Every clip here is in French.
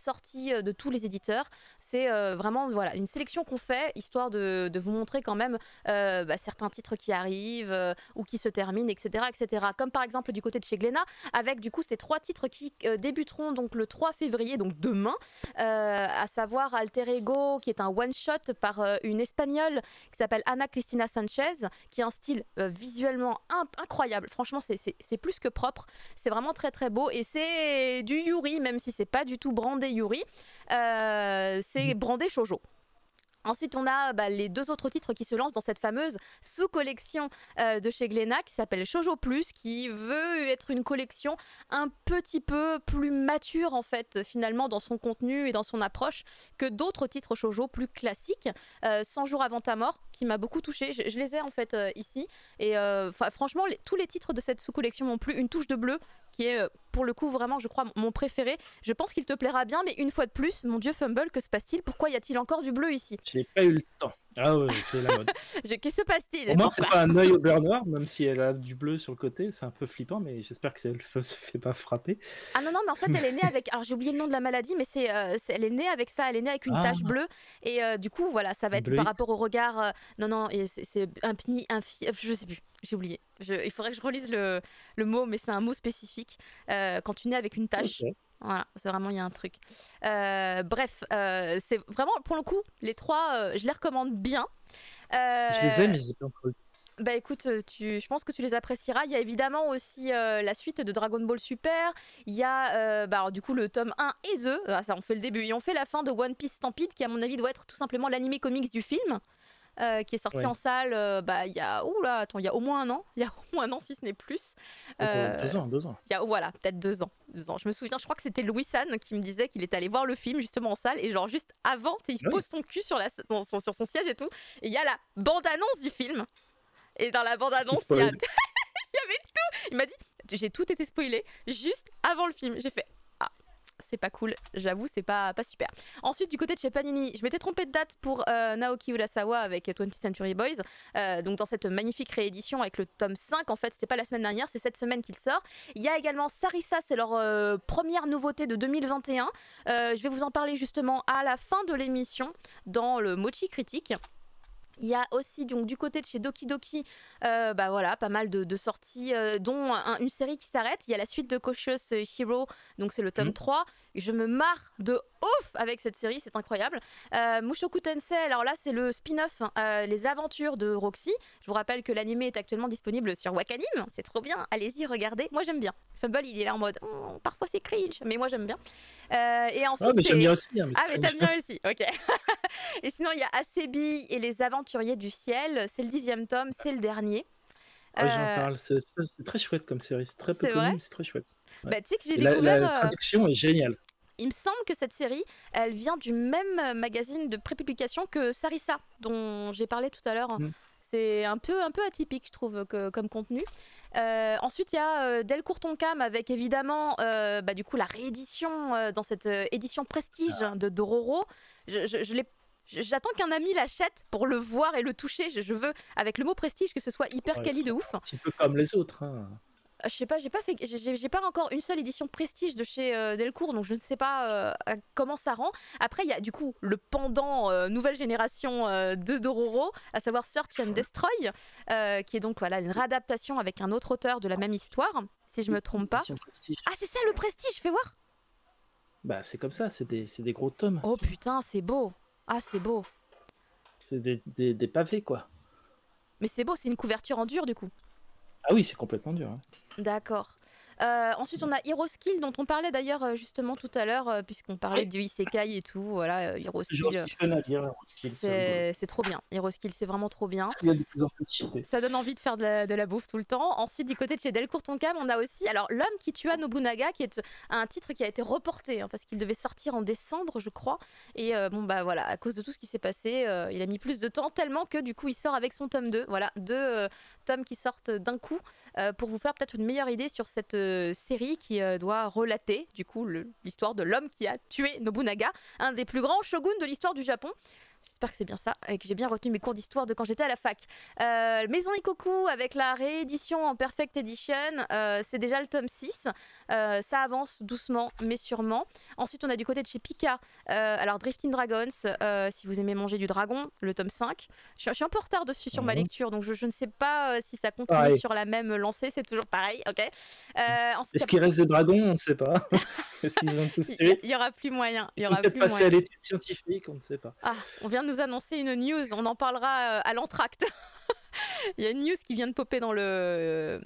sorties de tous les éditeurs. C'est vraiment voilà, une sélection qu'on fait, histoire de vous montrer quand même certains titres qui arrivent ou qui se terminent, etc., etc. Comme par exemple du côté de chez Glénat, avec du coup ces 3 titres qui débuteront donc le 3 février, donc demain, à savoir Alter Ego, qui est un one-shot par une Espagnole qui s'appelle Ana Cristina Sanchez, qui a un style visuellement incroyable. Franchement, c'est plus que propre. C'est vraiment très très beau et c'est du Yuri, même si c'est pas du tout brandé Yuri. C'est brandé shoujo. Ensuite, on a les 2 autres titres qui se lancent dans cette fameuse sous-collection de chez Glénat qui s'appelle Shoujo Plus, qui veut être une collection un petit peu plus mature en fait, finalement, dans son contenu et dans son approche que d'autres titres shoujo plus classiques. 100 jours avant ta mort, qui m'a beaucoup touchée. Je les ai en fait ici. Et franchement, tous les titres de cette sous-collection m'ont plu. Une touche de bleu, qui est pour le coup vraiment, je crois, mon préféré. Je pense qu'il te plaira bien, mais une fois de plus, mon Dieu Fumble, que se passe-t-il? Pourquoi y a-t-il encore du bleu ici? J'ai pas eu le temps. Ah ouais, c'est la mode. Qu'est-ce qui se passe-t-il? Pour moi, c'est pas un œil au beurre noir, même si elle a du bleu sur le côté. C'est un peu flippant, mais j'espère que le feu se fait pas frapper. Ah non, non, mais en fait, elle est née avec... Alors, j'ai oublié le nom de la maladie, mais elle est née avec ça. Elle est née avec une tache bleue. Et du coup, voilà, ça va être par rapport au regard... Non, non, c'est je sais plus. J'ai oublié. Il faudrait que je relise le mot, mais c'est un mot spécifique. Quand tu nais avec une tache... Okay. Voilà, c'est vraiment, il y a un truc. Bref, c'est vraiment, pour le coup, les 3, je les recommande bien. Je les aime, mais j'ai pas encore... Bah écoute, je pense que tu les apprécieras. Il y a évidemment aussi la suite de Dragon Ball Super. Il y a alors, du coup le tome 1 et 2. Ça, on fait le début. Et on fait la fin de One Piece Stampede, qui à mon avis doit être tout simplement l'animé comics du film. Qui est sorti en salle il y a il y a au moins un an, si ce n'est plus. 2 ans. Il y a voilà, peut-être 2 ans. Je me souviens, je crois que c'était Louis San qui me disait qu'il est allé voir le film justement en salle et genre juste avant, il pose son cul sur son siège et tout, et il y a la bande-annonce du film. Et dans la bande-annonce, il y avait tout. Il m'a dit, j'ai tout été spoilé juste avant le film. J'ai fait, c'est pas cool, j'avoue, c'est pas super. Ensuite, du côté de chez Panini, je m'étais trompée de date pour Naoki Urasawa avec 20th Century Boys. Donc dans cette magnifique réédition avec le tome 5, en fait, c'était pas la semaine dernière, c'est cette semaine qu'il sort. Il y a également Sarissa, c'est leur première nouveauté de 2021. Je vais vous en parler justement à la fin de l'émission dans le Mochi Critique. Il y a aussi donc du côté de chez Doki Doki voilà, pas mal de sorties dont une série qui s'arrête. Il y a la suite de Cautious Hero, donc c'est le tome 3. Je me marre de ouf avec cette série, c'est incroyable. Mushoku Tensei, alors là c'est le spin-off Les Aventures de Roxy. Je vous rappelle que l'anime est actuellement disponible sur Wakanim, c'est trop bien, allez-y, regardez. Moi j'aime bien. Fumble il est là en mode parfois c'est cringe, mais moi j'aime bien. Et ensuite, mais j'aime bien aussi. Hein, mais t'aimes bien aussi, ok. Et sinon il y a Asebi et les Aventuriers du Ciel, c'est le 10e tome, c'est le dernier. Ouais, j'en parle, c'est très chouette comme série, c'est très peu connu, mais c'est très chouette. Ouais. Tu sais que j'ai découvert... La traduction est géniale. Il me semble que cette série, elle vient du même magazine de prépublication que Sarissa, dont j'ai parlé tout à l'heure. C'est un peu atypique, je trouve, comme contenu. Ensuite, il y a Delcourt Tonkam avec évidemment du coup la réédition dans cette édition prestige de Dororo. J'attends qu'un ami l'achète pour le voir et le toucher. Je veux, avec le mot prestige, que ce soit hyper quali de ouf. Un petit peu comme les autres. Hein. Je sais pas, j'ai pas encore une seule édition prestige de chez Delcourt, donc je ne sais pas comment ça rend. Après, il y a du coup le pendant nouvelle génération de Dororo, à savoir Search and Destroy, qui est donc voilà une réadaptation avec un autre auteur de la même histoire, si je me trompe pas. Ah, c'est ça le prestige, fais voir. Bah, c'est comme ça, c'est des gros tomes. Oh putain, c'est beau. Ah, c'est beau. C'est des pavés, quoi. Mais c'est beau, c'est une couverture en dur, du coup. Ah oui, c'est complètement dur. Hein. D'accord. Ensuite, on a Hero Skill, dont on parlait d'ailleurs justement tout à l'heure, puisqu'on parlait du Isekai et tout. Voilà, Hero Skill. C'est trop bien. Hero Skill, c'est vraiment trop bien. Il y a de plus en plus de cheatés. Ça donne envie de faire de la bouffe tout le temps. Ensuite, du côté de chez Delcourt Tonkam, on a aussi alors L'homme qui tua Nobunaga, qui est un titre qui a été reporté parce qu'il devait sortir en décembre, je crois. Et voilà, à cause de tout ce qui s'est passé, il a mis plus de temps, tellement que du coup, il sort avec son tome 2. Voilà, 2 tomes qui sortent d'un coup pour vous faire peut-être une meilleure idée sur cette série qui doit relater du coup l'histoire de l'homme qui a tué Nobunaga, un des plus grands shoguns de l'histoire du Japon. j'espère que c'est bien ça et que j'ai bien retenu mes cours d'histoire de quand j'étais à la fac. Maison Ikoku avec la réédition en Perfect Edition, c'est déjà le tome 6. Ça avance doucement mais sûrement. Ensuite, on a du côté de chez Pika, alors Drifting Dragons, si vous aimez manger du dragon, le tome 5. Je suis un peu en retard dessus sur ma lecture, donc je ne sais pas si ça continue sur la même lancée, c'est toujours pareil, ok. Est-ce qu'il reste des dragons? On ne sait pas. Est-ce qu'ils ont tous tué? Il n'y aura plus moyen. Ils sont peut-être passés à l'étude scientifique, on ne sait pas. Ah, on vient de nous annoncer une news, on en parlera à l'entracte. Il y a une news qui vient de popper dans le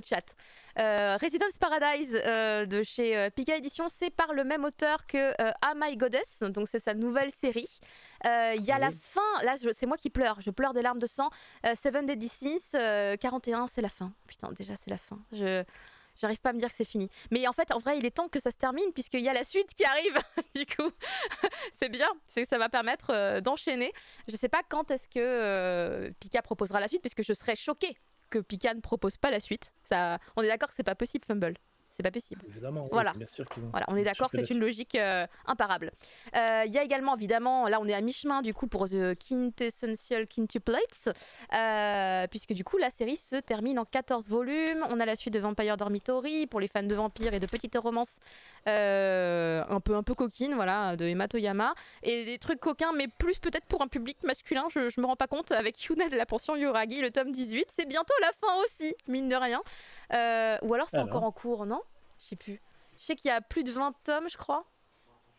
chat. Residence Paradise de chez Pika Edition, c'est par le même auteur que Ah My Goddess, donc c'est sa nouvelle série. Il y a la fin, là c'est moi qui pleure, je pleure des larmes de sang. Seven Deadly Sins, 41, c'est la fin. Putain, déjà c'est la fin. J'arrive pas à me dire que c'est fini. Mais en fait, en vrai, il est temps que ça se termine puisqu'il y a la suite qui arrive. Du coup, c'est bien. Ça va permettre d'enchaîner. Je sais pas quand est-ce que Pika proposera la suite puisque je serais choquée que Pika ne propose pas la suite. Ça, on est d'accord que c'est pas possible, Fumble. C'est pas possible. Évidemment, voilà. Oui, bien sûr qu'ils vont. Voilà, on est d'accord que c'est une logique imparable. Il y a également, évidemment, là on est à mi-chemin du coup pour The Quintessential Quintuplets, puisque du coup la série se termine en 14 volumes. On a la suite de Vampire Dormitory pour les fans de vampires et de petites romances un peu coquines, voilà, de Emma Toyama. Et des trucs coquins, mais plus peut-être pour un public masculin, je me rends pas compte, avec Yuna de la pension Yoragi, le tome 18. C'est bientôt la fin aussi, mine de rien. Ou alors c'est encore en cours, non? Je sais plus. Je sais qu'il y a plus de 20 tomes, je crois.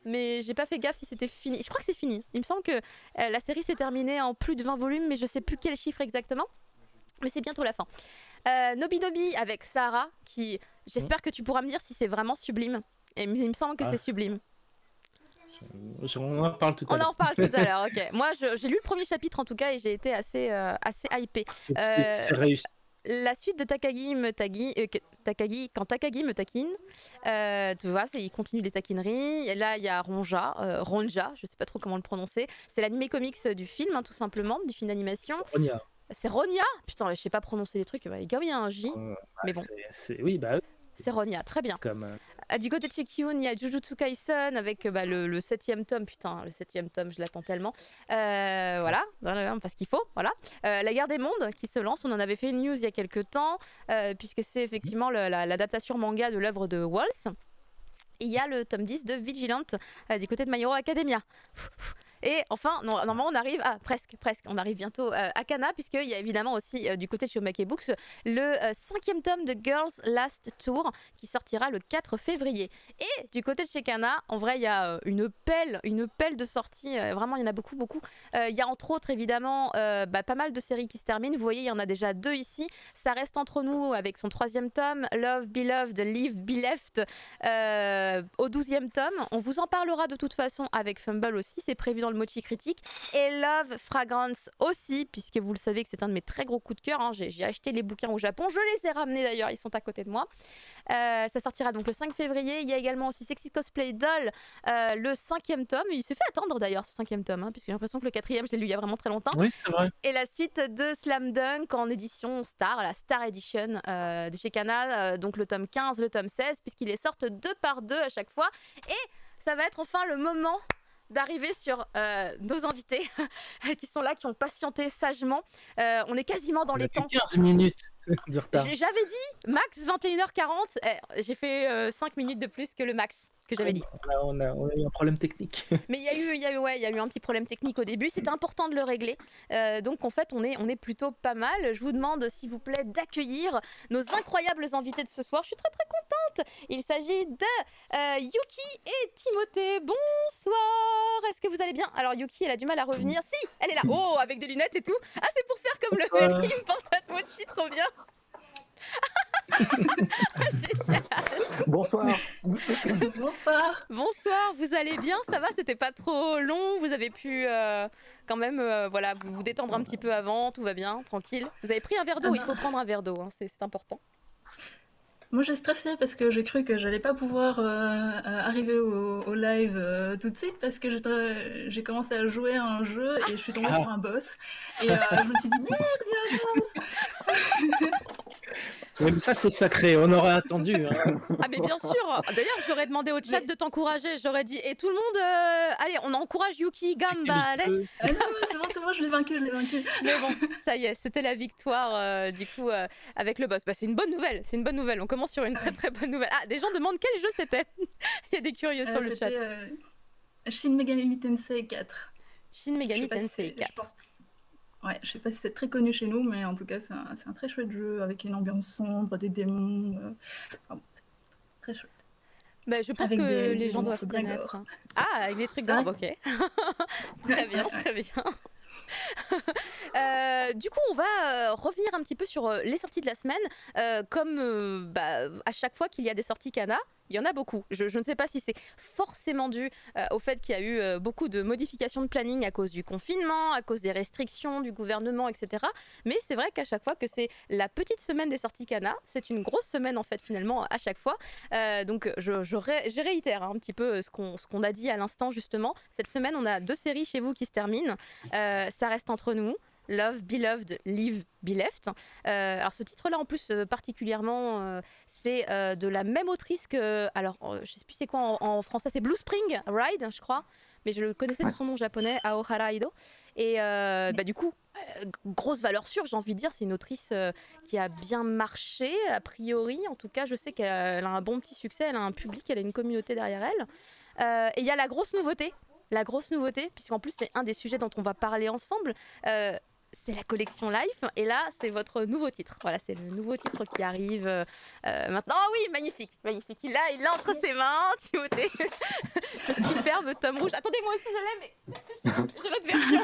Mais j'ai pas fait gaffe si c'était fini. Je crois que c'est fini. Il me semble que la série s'est terminée en plus de 20 volumes, mais je sais plus quel chiffre exactement. Mais c'est bientôt la fin. Nobi Nobi avec Sahara, qui... J'espère que tu pourras me dire si c'est vraiment sublime. Et il me semble que c'est sublime. On en parle tout à l'heure. On en parle tout à l'heure, ok. Moi, j'ai lu le premier chapitre en tout cas et j'ai été assez hypée. C'est réussi. La suite de Takagi me quand Takagi me taquine, tu vois, il continue les taquineries. Et là, il y a Ronja, je sais pas trop comment le prononcer. C'est l'animé comics du film, hein, tout simplement, du film d'animation. C'est Ronya. Putain, je sais pas prononcer les trucs. Les gars, oui, il y a un J. Mais bon. Oui, bah. C'est Ronya, très bien. Comme, du côté de chez Kiyun, il y a Jujutsu Kaisen avec le 7e tome. Putain, le 7e tome, je l'attends tellement. Voilà, parce qu'il faut. Voilà. La guerre des mondes qui se lance. On en avait fait une news il y a quelques temps, puisque c'est effectivement l'adaptation manga de l'œuvre de Waltz. Et il y a le tome 10 de Vigilante du côté de My Hero Academia. Et enfin, normalement, on arrive presque, on arrive bientôt à Kana, puisqu'il y a évidemment aussi du côté de Shomake Books le 5e tome de Girls Last Tour qui sortira le 4 février. Et du côté de chez Kana, en vrai, il y a une pelle de sorties. Vraiment, il y en a beaucoup. Il y a entre autres évidemment pas mal de séries qui se terminent. Vous voyez, il y en a déjà 2 ici. Ça reste entre nous avec son 3e tome, Love Beloved, Live Be Left, au 12e tome. On vous en parlera de toute façon avec Fumble aussi. C'est prévu dans le Mochi Critique, et Love Fragrance aussi, puisque vous le savez que c'est un de mes très gros coups de cœur, hein. J'ai acheté les bouquins au Japon, je les ai ramenés d'ailleurs, ils sont à côté de moi. Ça sortira donc le 5 février. Il y a également aussi Sexy Cosplay Doll, le 5e tome. Il s'est fait attendre d'ailleurs ce 5e tome, hein, puisque j'ai l'impression que le 4e je l'ai lu il y a vraiment très longtemps. Oui, c'est vrai. Et la suite de Slam Dunk en édition Star, la Star Edition de chez Kana, donc le tome 15, le tome 16, puisqu'il est sortent 2 par 2 à chaque fois. Et ça va être enfin le moment d'arriver sur nos invités qui sont là, qui ont patienté sagement. On est quasiment dans les temps. 15 minutes de retard. J'avais dit max 21h40. J'ai fait 5 minutes de plus que le max que j'avais dit. On a eu un problème technique. Mais il y a eu un petit problème technique au début. C'était important de le régler. Donc en fait, on est plutôt pas mal. Je vous demande, s'il vous plaît, d'accueillir nos incroyables invités de ce soir. Je suis très très contente. Il s'agit de Yuki et Timothée. Bonsoir. Est-ce que vous allez bien? Alors Yuki, elle a du mal à revenir. Si, elle est là. Oh, avec des lunettes et tout. Ah, c'est pour faire comme le film Portate Mochi, trop bien. Bonsoir. Bonsoir, vous allez bien? Ça va? C'était pas trop long? Vous avez pu quand même voilà, vous détendre un petit peu avant? Tout va bien? Tranquille? Vous avez pris un verre d'eau? Il faut prendre un verre d'eau, hein, c'est important. Moi j'ai stressé parce que j'ai cru que j'allais pas pouvoir arriver au live tout de suite parce que j'ai commencé à jouer à un jeu et je suis tombée sur un boss et je me suis dit merde, il y a un boss. Oui, mais ça, c'est sacré, on aurait attendu. Hein. Ah mais bien sûr. D'ailleurs, j'aurais demandé au chat de t'encourager. J'aurais dit, et tout le monde, allez, on encourage Yuki, Gamba, allez. Ah non, c'est bon, je l'ai vaincu. Mais bon, ça y est, c'était la victoire du coup avec le boss. Bah, c'est une bonne nouvelle. On commence sur une très très bonne nouvelle. Ah, des gens demandent quel jeu c'était. Il y a des curieux sur le chat. Shin Megami Tensei 4. Shin Megami Tensei 4. Ouais, je sais pas si c'est très connu chez nous, mais en tout cas, c'est un très chouette jeu avec une ambiance sombre, des démons. C'est très chouette. Bah, je pense avec que les gens doivent connaître. Gore. Ah, avec des trucs gore, ok. Très bien. Du coup, on va revenir un petit peu sur les sorties de la semaine. Comme à chaque fois qu'il y a des sorties Kana, il y en a beaucoup. Je ne sais pas si c'est forcément dû au fait qu'il y a eu beaucoup de modifications de planning à cause du confinement, à cause des restrictions du gouvernement, etc. Mais c'est vrai qu'à chaque fois que c'est la petite semaine des sorties Kana, c'est une grosse semaine en fait finalement à chaque fois. Donc je réitère un petit peu ce qu'on a dit à l'instant justement. Cette semaine, on a 2 séries chez vous qui se terminent. Ça reste entre nous. Love, Beloved, Live, Be Left. Alors ce titre-là en plus particulièrement, c'est de la même autrice que, alors je sais plus c'est quoi en français, c'est Blue Spring Ride je crois, mais je le connaissais sous son nom japonais, Aohara Ido. Et du coup, grosse valeur sûre, j'ai envie de dire, c'est une autrice qui a bien marché a priori, en tout cas je sais qu'elle a un bon petit succès, elle a un public, elle a une communauté derrière elle. Et il y a la grosse nouveauté, puisqu'en plus c'est un des sujets dont on va parler ensemble, c'est la collection Life, et là c'est votre nouveau titre. Voilà, c'est le nouveau titre qui arrive maintenant. Oh oui, magnifique. Il l'a entre ses mains, Timothée. Ce superbe tome rouge. Attendez, moi aussi je l'ai, mais j'ai l'autre version.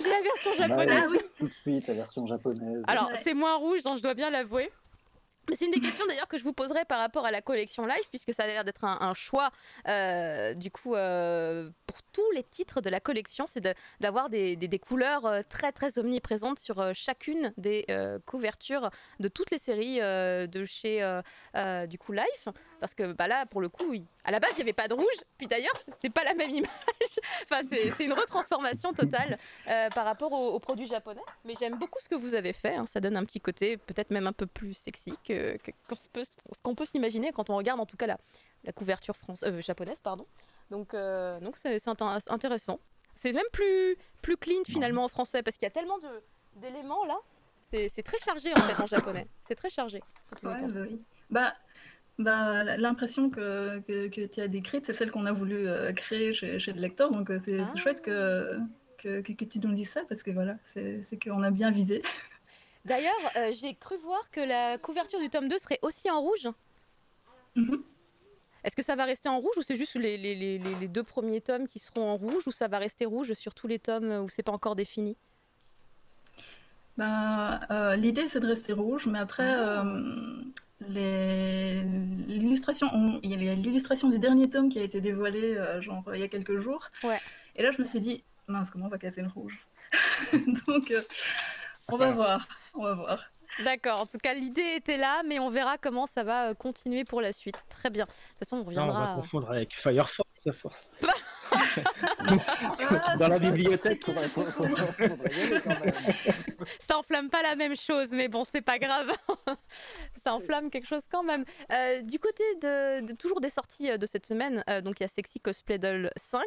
J'ai la version japonaise. Tout de suite, la version japonaise. Alors c'est moins rouge, hein, je dois bien l'avouer. C'est une des questions d'ailleurs que je vous poserai par rapport à la collection Life, puisque ça a l'air d'être un choix du coup pour tous les titres de la collection, c'est d'avoir des couleurs très très omniprésentes sur chacune des couvertures de toutes les séries de chez du coup Life, parce que là pour le coup à la base il n'y avait pas de rouge, puis d'ailleurs c'est pas la même image, enfin c'est une retransformation totale par rapport aux produits japonais, mais j'aime beaucoup ce que vous avez fait, hein. Ça donne un petit côté peut-être même un peu plus sexy que ce qu'on peut s'imaginer quand on regarde en tout cas la couverture japonaise, pardon. Donc c'est intéressant. C'est même plus clean finalement en français, parce qu'il y a tellement d'éléments là. C'est très chargé en fait en japonais. C'est très chargé. Oui. L'impression que tu as décrite, c'est celle qu'on a voulu créer chez le lecteur. Donc c'est chouette que tu nous dises ça, parce que voilà, c'est qu'on a bien visé. D'ailleurs, j'ai cru voir que la couverture du tome 2 serait aussi en rouge. Est-ce que ça va rester en rouge, ou c'est juste les 2 premiers tomes qui seront en rouge, ou ça va rester rouge sur tous les tomes où c'est pas encore défini? L'idée c'est de rester rouge, mais après l'illustration, il y a l'illustration du dernier tome qui a été dévoilée il y a quelques jours. Ouais. Et là je me suis dit, mince, comment on va casser le rouge? Donc on va voir. D'accord, en tout cas l'idée était là, mais on verra comment ça va continuer pour la suite. Très bien. De toute façon on reviendra. On va confondre avec Fire Force, la force. Dans la bibliothèque. Ça enflamme pas la même chose, mais bon, c'est pas grave. Ça enflamme quelque chose quand même. Du côté de toujours des sorties de cette semaine, donc il y a Sexy Cosplay Doll 5.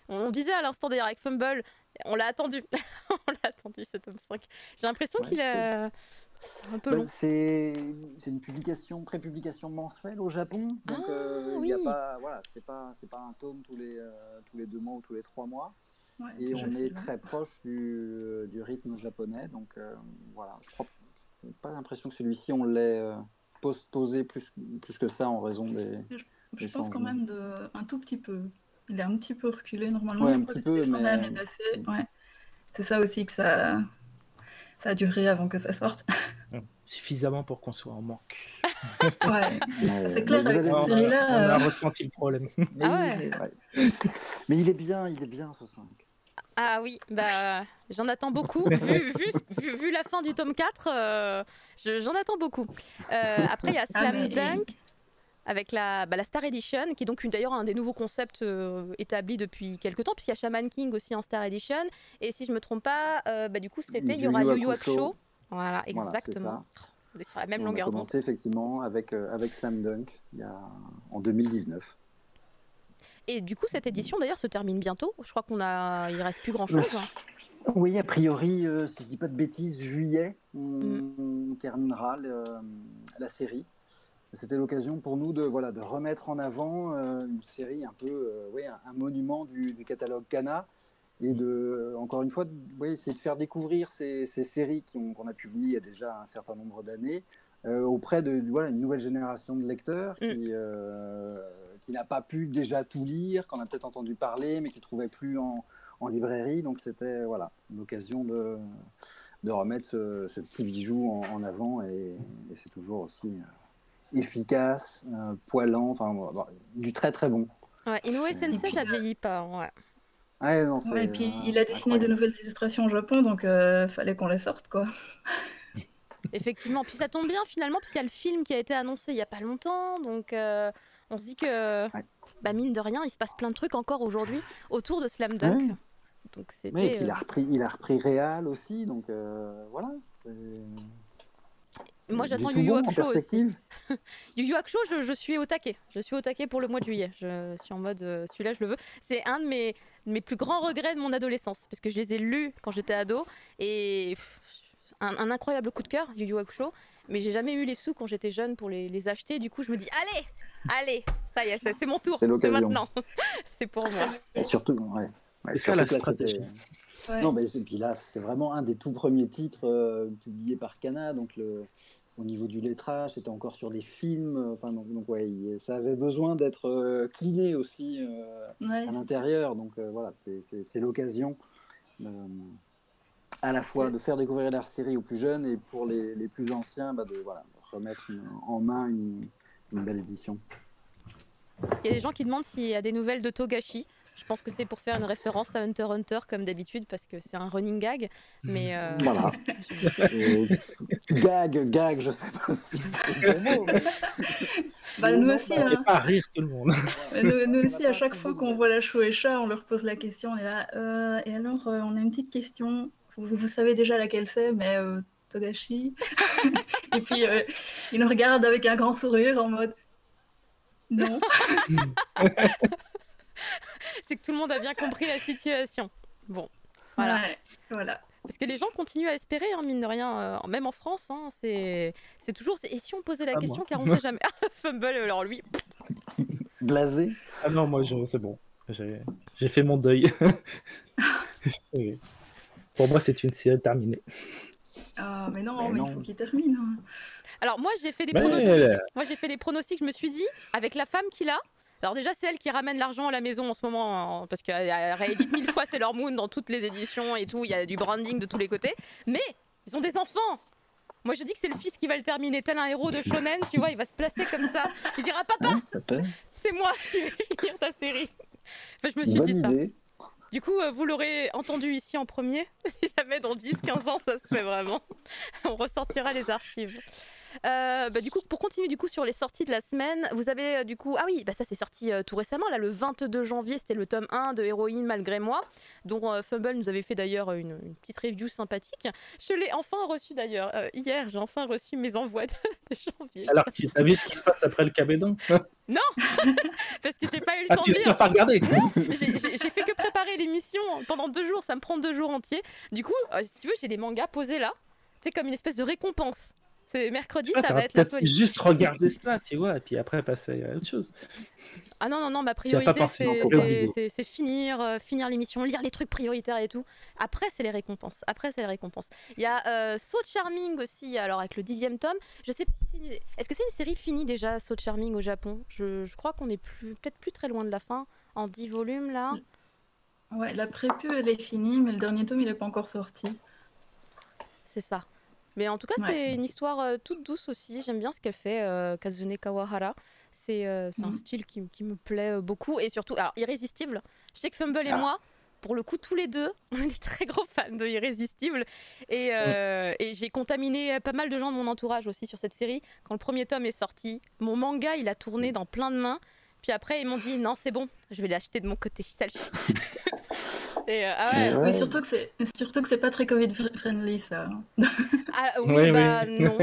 On disait à l'instant d'ailleurs avec Fumble, on l'a attendu. On l'a attendu ce tome 5. J'ai l'impression qu'il a... C'est un peu long. C'est une prépublication mensuelle au Japon, donc oui. Y a pas, voilà, c'est pas un tome tous les 2 mois ou tous les 3 mois, et on est très proche du rythme japonais, donc voilà, je n'ai pas l'impression que celui-ci on l'ait posé plus que ça en raison des je pense quand même un tout petit peu. Il est un petit peu reculé normalement. Ouais, un petit peu, mais l'année passée. Ouais. C'est ça aussi que ça a duré avant que ça sorte. Suffisamment pour qu'on soit en manque. Ouais. C'est clair, avec cette série-là. On a ressenti le problème. Mais il est bien ce 5. Ah oui, j'en attends beaucoup. Vu la fin du tome 4, j'en attends beaucoup. Après, il y a Slam Dunk avec la Star Edition, qui est donc d'ailleurs un des nouveaux concepts établis depuis quelques temps, puisqu'il y a Shaman King aussi en Star Edition. Et si je ne me trompe pas, du coup cet été, il y aura Yu Yu Hakusho. Voilà, exactement. On est sur la même On a longueur d'onde. commencé effectivement avec Slam Dunk en 2019. Et du coup, cette édition d'ailleurs se termine bientôt. Je crois il reste plus grand chose. Oui, a priori, si je dis pas de bêtises, juillet, on terminera la série. C'était l'occasion pour nous de remettre en avant une série un peu, un monument du catalogue Kana, et encore une fois, c'est de faire découvrir ces séries qu'on a publiées il y a déjà un certain nombre d'années auprès de une nouvelle génération de lecteurs qui n'a pas pu déjà tout lire, qu'on a peut-être entendu parler, mais qui ne trouvait plus en librairie. Donc c'était l'occasion de remettre ce petit bijou en avant, et c'est toujours aussi efficace, poilant, du très très bon. Ouais, Inoue Sensei, ça vieillit pas. Ouais. Non, et puis il a dessiné de nouvelles illustrations au Japon, donc fallait qu'on les sorte, quoi. Effectivement, puis ça tombe bien finalement, parce qu'il y a le film qui a été annoncé il n'y a pas longtemps, donc on se dit que, mine de rien, il se passe plein de trucs encore aujourd'hui autour de Slam Dunk. Ouais. Donc et puis il a repris Réal aussi, donc voilà. Moi j'attends Yu Yu Hakusho aussi. Yu Yu Hakusho, je suis au taquet. Je suis au taquet pour le mois de juillet. Je suis en mode celui-là je le veux. C'est un de mes plus grands regrets de mon adolescence, parce que je les ai lus quand j'étais ado, et un incroyable coup de cœur, Yu Yu Hakusho, mais j'ai jamais eu les sous quand j'étais jeune pour les acheter. Du coup je me dis allez, ça y est, c'est mon tour, c'est maintenant. C'est pour moi. Et surtout, c'est ça la stratégie. Non, mais puis là, c'est vraiment un des tout premiers titres publiés par Kana, donc au niveau du lettrage, c'était encore sur des films, ça avait besoin d'être cliné aussi à l'intérieur, donc voilà, c'est l'occasion à la fois de faire découvrir la série aux plus jeunes, et pour les plus anciens, de remettre en main une belle édition. Il y a des gens qui demandent s'il y a des nouvelles de Togashi. Je pense que c'est pour faire une référence à Hunter x Hunter comme d'habitude, parce que c'est un running gag. Mais voilà. Gag, je sais pas si c'est le mot. Nous aussi, pas rire tout le monde. Nous aussi, à chaque fois qu'on voit la Shueisha, on leur pose la question. On est là. Et alors, on a une petite question. Vous savez déjà laquelle c'est, mais Togashi. Et puis il nous regarde avec un grand sourire en mode non. C'est que tout le monde a bien compris la situation. Bon, voilà. Ouais, voilà. Parce que les gens continuent à espérer, mine de rien, même en France. C'est toujours. Et si on posait la question, car on ne sait jamais. Fumble, alors lui. Blasé. Ah non, moi c'est bon. J'ai fait mon deuil. Pour moi, c'est une série terminée. Ah, mais non, il faut qu'il termine. Alors moi, j'ai fait des pronostics. Moi, j'ai fait des pronostics. Je me suis dit, avec la femme qu'il a. Alors déjà, c'est elle qui ramène l'argent à la maison en ce moment, parce qu'elle réédite 1000 fois Sailor Moon dans toutes les éditions et tout. Il y a du branding de tous les côtés. Mais ils ont des enfants. Moi, je dis que c'est le fils qui va le terminer, tel un héros de shonen, tu vois, il va se placer comme ça. Il dira papa, c'est moi qui vais finir ta série. Enfin, je me suis dit ça. Du coup, vous l'aurez entendu ici en premier. Si jamais dans 10-15 ans, ça se fait vraiment. On ressortira les archives. Du coup, pour continuer sur les sorties de la semaine, vous avez ça c'est sorti tout récemment, là le 22 janvier, c'était le tome 1 de Héroïne malgré moi, dont Fumble nous avait fait d'ailleurs une petite review sympathique. Je l'ai enfin reçu d'ailleurs, hier j'ai enfin reçu mes envois de janvier. Alors tu as vu ce qui se passe après le Cabédon? Non, parce que j'ai pas eu le temps de lire. Tu n'as pas regardé? J'ai fait que préparer l'émission pendant 2 jours, ça me prend 2 jours entiers. Du coup, si tu veux, j'ai des mangas posés là, c'est comme une espèce de récompense. C'est mercredi, ça va être la folie. Juste regarder ça, tu vois, et puis après passer à autre chose. Ah non, ma priorité c'est finir l'émission, lire les trucs prioritaires et tout. Après, c'est les récompenses. Il y a So Charming aussi, alors avec le 10e tome. Je sais pas si est-ce que c'est une série finie déjà, So Charming au Japon? Je crois qu'on est peut-être plus très loin de la fin, en 10 volumes là. Ouais, la prépub elle est finie, mais le dernier tome il est pas encore sorti. C'est ça. Mais en tout cas, c'est une histoire toute douce aussi. J'aime bien ce qu'elle fait, Kazune Kawahara. C'est un style qui me plaît beaucoup. Et surtout, alors, Irrésistible. Je sais que Fumble et moi, pour le coup, tous les deux, on est des très gros fans de Irrésistible. Et j'ai contaminé pas mal de gens de mon entourage aussi sur cette série. Quand le premier tome est sorti, mon manga, il a tourné dans plein de mains. Puis après, ils m'ont dit, non, c'est bon, je vais l'acheter de mon côté. Salut. Oui, surtout que c'est pas très Covid friendly ça. Ah, oui, bah non.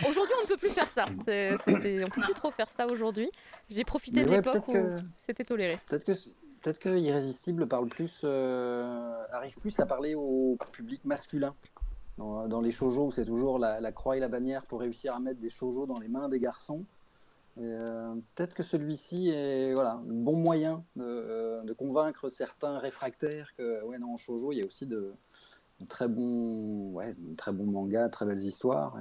Aujourd'hui, on ne peut plus faire ça. On peut plus trop faire ça aujourd'hui. J'ai profité de l'époque où c'était toléré. Peut-être que Irrésistible arrive plus à parler au public masculin. Dans les shoujo où c'est toujours la croix et la bannière pour réussir à mettre des shoujo dans les mains des garçons. Peut-être que celui-ci est un bon moyen de convaincre certains réfractaires que en shoujo il y a aussi de très bons mangas, très belles histoires.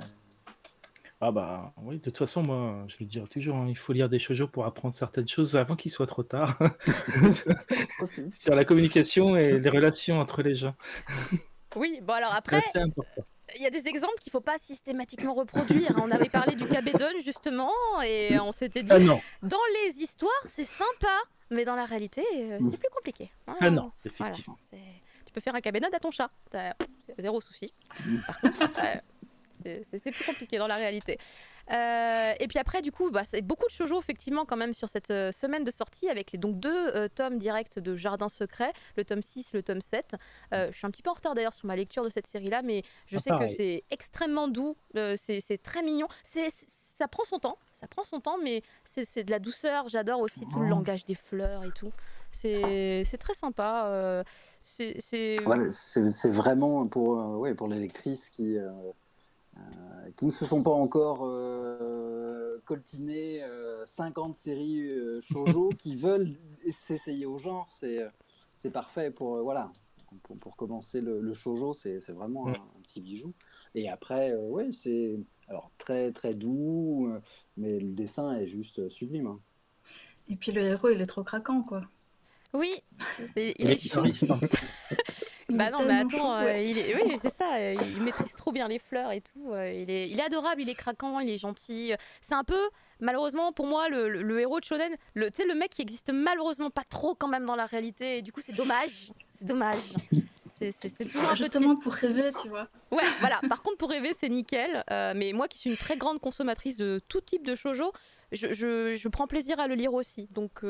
Ah bah oui, de toute façon moi je le dirais toujours, hein, il faut lire des shoujo pour apprendre certaines choses avant qu'il soit trop tard. Sur la communication et les relations entre les gens. Oui, bon alors après, c'est important. Il y a des exemples qu'il ne faut pas systématiquement reproduire. On avait parlé du Kabedon justement et on s'était dit, dans les histoires c'est sympa, mais dans la réalité c'est plus compliqué. Ça non, effectivement. Voilà, tu peux faire un Kabedon à ton chat, c'est zéro souci. Par contre, c'est plus compliqué dans la réalité. Et puis après du coup c'est beaucoup de shoujo effectivement quand même sur cette semaine de sortie avec les donc 2 tomes directs de Jardin Secret, le tome 6, le tome 7. Je suis un petit peu en retard d'ailleurs sur ma lecture de cette série là, mais je sais que c'est extrêmement doux, c'est très mignon, ça prend son temps, mais c'est de la douceur. J'adore aussi tout le langage des fleurs et tout, c'est très sympa. C'est vraiment pour les lectrices qui ne se sont pas encore coltinées 50 séries shoujo, qui veulent s'essayer au genre, c'est parfait pour commencer le shoujo, c'est vraiment un petit bijou. Et après, c'est alors très très doux, mais le dessin est juste sublime. Hein. Et puis le héros, il est trop craquant, quoi. Oui, il est chou. Bah non, mais attends, oui, c'est ça, il maîtrise trop bien les fleurs et tout. Il est adorable, il est craquant, il est gentil. C'est un peu, malheureusement pour moi, le héros de shonen, tu sais, le mec qui existe malheureusement pas trop quand même dans la réalité. Et du coup, c'est dommage. C'est dommage. C'est toujours un peu justement triste. Pour rêver, tu vois. Ouais, voilà. Par contre, pour rêver, c'est nickel. Mais moi, qui suis une très grande consommatrice de tout type de shoujo, je prends plaisir à le lire aussi. Donc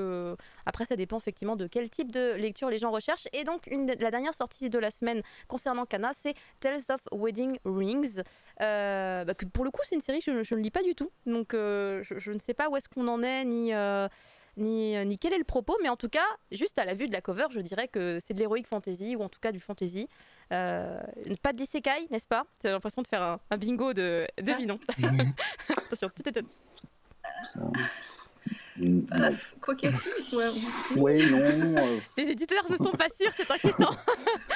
après, ça dépend effectivement de quel type de lecture les gens recherchent. Et donc, la dernière sortie de la semaine concernant Kana, c'est Tales of Wedding Rings. Que pour le coup, c'est une série que je ne lis pas du tout. Donc, je ne sais pas où est-ce qu'on en est, ni quel est le propos, mais en tout cas, juste à la vue de la cover, je dirais que c'est de l'heroic fantasy, ou en tout cas du fantasy. Pas d'isekai, n'est-ce pas? J'ai l'impression de faire un bingo de bidon. Attention, tout est... Quoi qu'il ouais. Oui, non. Les éditeurs ne sont pas sûrs, c'est inquiétant.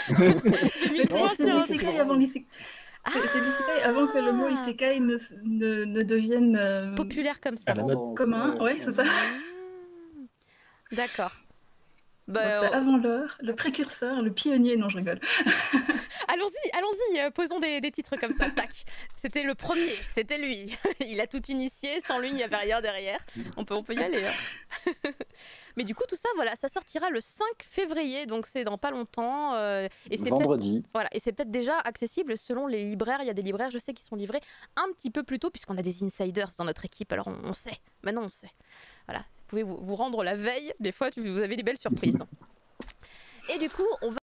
C'est l'isekai avant l'isekai. C'est l'isekai avant que le mot isekai ne devienne populaire comme ça. Commun, ouais, c'est ça. D'accord. C'est avant l'heure, le précurseur, le pionnier, non je rigole. Allons-y, posons des titres comme ça, tac. C'était le premier, c'était lui. Il a tout initié, sans lui il n'y avait rien derrière. On peut y aller. Hein. Mais du coup tout ça, voilà, ça sortira le 5 février, donc c'est dans pas longtemps. Et c'est vendredi. Voilà, et c'est peut-être déjà accessible selon les libraires. Il y a des libraires, je sais, qui sont livrés un petit peu plus tôt, puisqu'on a des insiders dans notre équipe, alors on sait. Maintenant on sait. Voilà, vous pouvez vous rendre la veille, des fois vous avez des belles surprises. Et du coup, on va